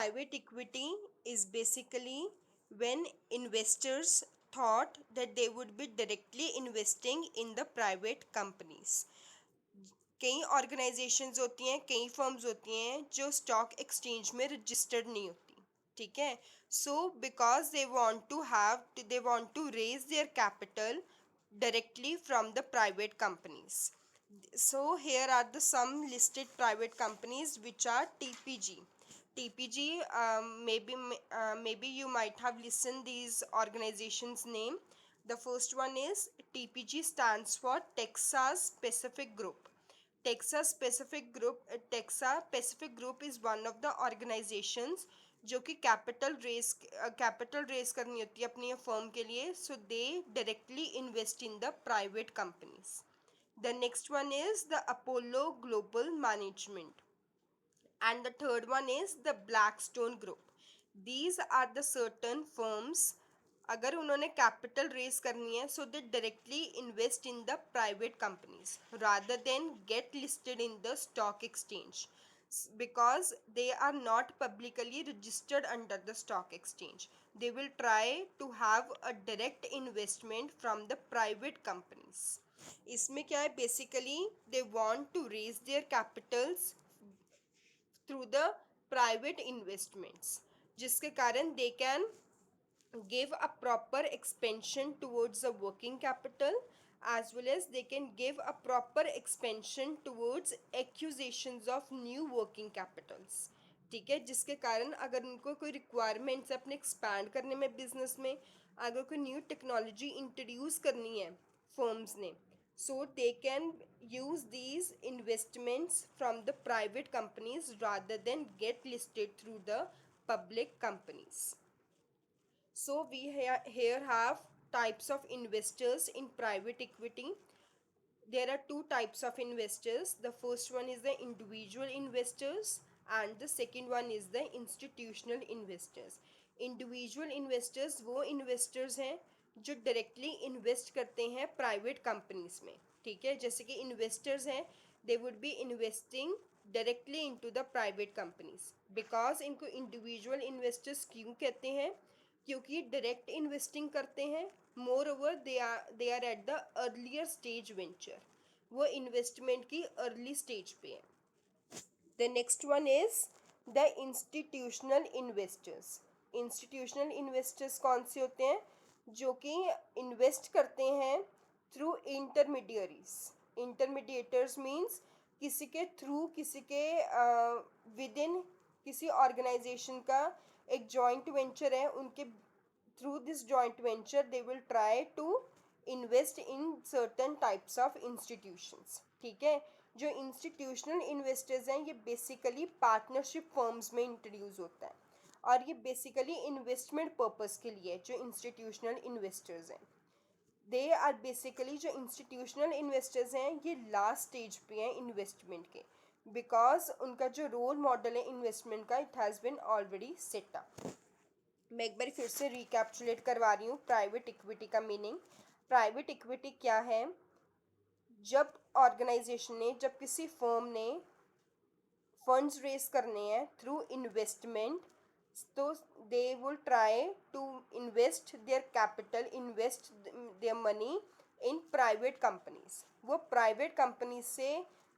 private equity is basically when investors thought that they would be directly investing in the private companies. कई organisations होती हैं, कई firms होती हैं जो स्टॉक एक्सचेंज में रजिस्टर्ड नहीं होती, ठीक है. So because they want to raise their capital directly from the private companies. So here are the some listed private companies which are TPG. TPG, maybe you might have listened these organizations name. The first one is TPG, stands for Texas Pacific Group. Texas Pacific Group is one of the organizations जो कि capital race करनी होती है अपनी firm के लिए. So they directly invest in the private companies. The next one is the Apollo Global Management and the third one is the Blackstone Group. These are the certain firms, अगर उन्होंने capital raise करनी है so they directly invest in the private companies rather than get listed in the stock exchange because they are not publicly registered under the stock exchange. They will try to have a direct investment from the private companies. इसमें क्या है, basically they want to raise their capitals through the private investments, जिसके कारण they can give a proper expansion towards the working capital as well as they can give a proper expansion towards acquisitions of new working capitals. ठीक है, जिसके कारण अगर उनको कोई requirements है अपने एक्सपैंड करने में बिजनेस में, अगर कोई न्यू टेक्नोलॉजी इंट्रोड्यूस करनी है फर्म्स ने, so they can use these investments from the private companies rather than get listed through the public companies. So we here have types of investors in private equity. There are two types of investors. The first one is the individual investors and the second one is the institutional investors. Individual investors वो investors हैं जो directly invest करते हैं private companies में, ठीक है. जैसे कि इन्वेस्टर्स हैं, they would be investing directly into the private companies. Because इनको इंडिविजुअल इन्वेस्टर्स क्यों कहते हैं, क्योंकि डायरेक्ट इन्वेस्टिंग करते हैं. Moreover they are at the earlier stage venture, वो इन्वेस्टमेंट की अर्ली स्टेज पे है. The next one is the institutional investors. Institutional investors कौन से होते हैं, जो कि इन्वेस्ट करते हैं थ्रू इंटरमीडियरीज. इंटरमीडिएटर्स मीन्स किसी के थ्रू, किसी के विद इन किसी ऑर्गेनाइजेशन का एक जॉइंट वेंचर है, उनके through this joint venture they will try to invest in certain types of institutions. ठीक है, जो इंस्टीट्यूशनल इन्वेस्टर्स हैं ये बेसिकली पार्टनरशिप फर्म्स में इंट्रोड्यूस होता है और ये बेसिकली इन्वेस्टमेंट पर्पस के लिए जो इंस्टीट्यूशनल इन्वेस्टर्स हैं. दे आर बेसिकली जो इंस्टीट्यूशनल इन्वेस्टर्स हैं ये लास्ट स्टेज पे हैं इन्वेस्टमेंट के, बिकॉज उनका जो रोल मॉडल है इन्वेस्टमेंट का it has been already set up. मैं एक बार फिर से रिकैप्चुलेट करवा रही हूँ प्राइवेट इक्विटी का मीनिंग. प्राइवेट इक्विटी क्या है, जब ऑर्गेनाइजेशन ने, जब किसी फर्म ने फंड्स रेस करने हैं थ्रू इन्वेस्टमेंट, तो they will try to invest their capital, invest their money in private companies. वो प्राइवेट कंपनी से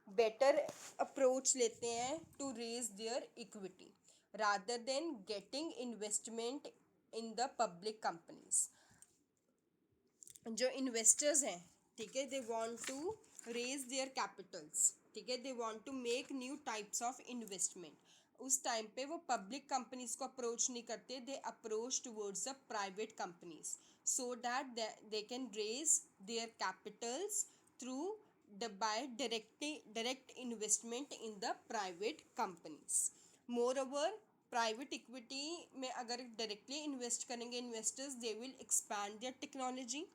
बेटर अप्रोच लेते हैं to raise their equity rather than getting investment in the public companies. जो investors हैं, ठीक है, they want to raise their capitals, ठीक है, they want to make new types of investment. उस टाइम पे वो पब्लिक कंपनीज को अप्रोच नहीं करते, they approach towards the private companies so that they can raise their capitals through by direct investment in the private companies. Moreover private equity में अगर directly invest करेंगे investors, they will expand their technology,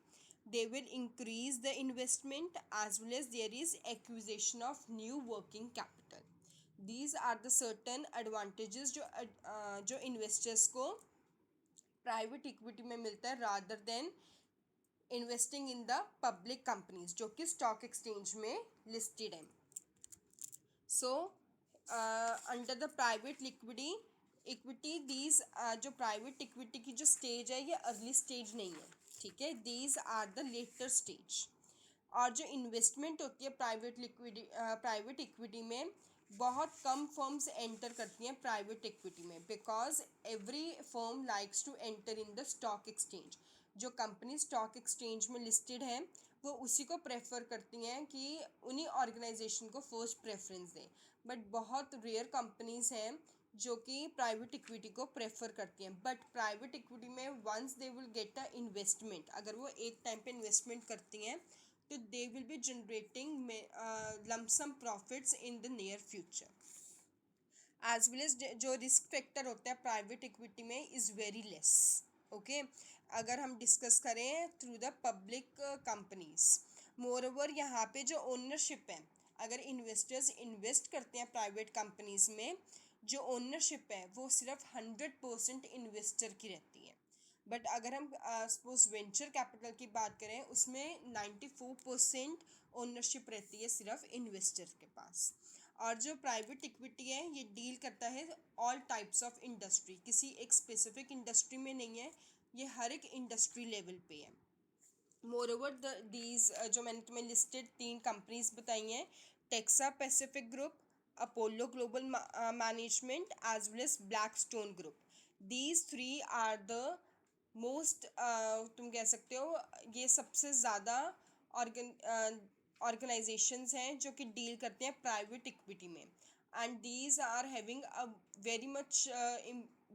they will increase the investment as well as there is acquisition of new working capital. These are the certain advantages जो investors को private equity में मिलता है rather than investing in the public companies जो कि stock exchange में listed है. So under the private equity equity these जो प्राइवेट इक्विटी की जो स्टेज है ये अर्ली स्टेज नहीं है, ठीक है, these are the later stage. और जो इन्वेस्टमेंट होती है प्राइवेट इक्विटी में, बहुत कम फर्म्स एंटर करती हैं प्राइवेट इक्विटी में, because every firm likes to enter in the stock exchange. जो कंपनी स्टॉक एक्सचेंज में लिस्टेड है वो उसी को प्रेफर करती हैं कि उन्हीं ऑर्गेनाइजेशन को फर्स्ट प्रेफरेंस दें। बट बहुत रेयर कंपनीज हैं जो कि प्राइवेट इक्विटी को प्रेफर करती हैं। बट प्राइवेट इक्विटी में once they will get a investment, अगर वो एक टाइम पे इन्वेस्टमेंट करती हैं तो they will be generating lump sum profits in the near future. As well as जो रिस्क फैक्टर होता है प्राइवेट इक्विटी में इज़ वेरी लेस। ओके, अगर हम डिस्कस करें through the public companies, more over यहाँ पे जो ओनरशिप है, अगर इन्वेस्टर्स इन्वेस्ट करते हैं प्राइवेट कंपनीज में, जो ओनरशिप है वो सिर्फ 100% इन्वेस्टर की रहती है। बट अगर हम सपोज वेंचर कैपिटल की बात करें, उसमें 94% ओनरशिप रहती है सिर्फ इन्वेस्टर के पास। और जो प्राइवेट इक्विटी है ये डील करता है ऑल टाइप्स ऑफ इंडस्ट्री, किसी एक स्पेसिफिक इंडस्ट्री में नहीं है, ये हर एक इंडस्ट्री लेवल पे है। मोर ओवर दीज जो मैंने तुम्हें लिस्टेड 3 कंपनीज बताई हैं, Texas Pacific Group, Apollo Global Management as well as Blackstone Group, these 3 are the most, तुम कह सकते हो ये सबसे ज़्यादा ऑर्गेनाइजेशंस हैं जो कि डील करते हैं प्राइवेट इक्विटी में। And these are having a very much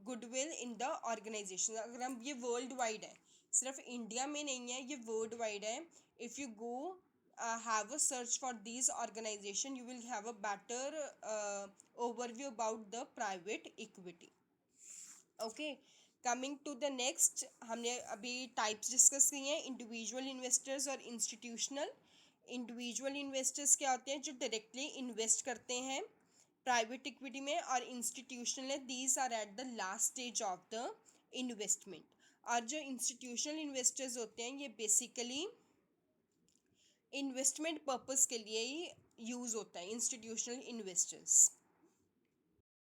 goodwill in the organisation. अगर हम, ये वर्ल्ड वाइड है, सिर्फ इंडिया में नहीं है, ये वर्ल्ड वाइड है। If you go have a search for these organization, you will have a better overview about the private equity. Okay, coming to the next, हमने अभी टाइप्स डिस्कस की हैं, इंडिविजुअल इन्वेस्टर्स और इंस्टीट्यूशनल। इंडिविजुअल इन्वेस्टर्स क्या होते हैं? जो directly invest करते हैं प्राइवेट इक्विटी में, और इंस्टीट्यूशनल है, these are at the last stage of the investment. और जो इंस्टीट्यूशनल इन्वेस्टर्स होते हैं ये बेसिकली इन्वेस्टमेंट पर्पस के लिए ही यूज़ होता है, इंस्टीट्यूशनल इन्वेस्टर्स।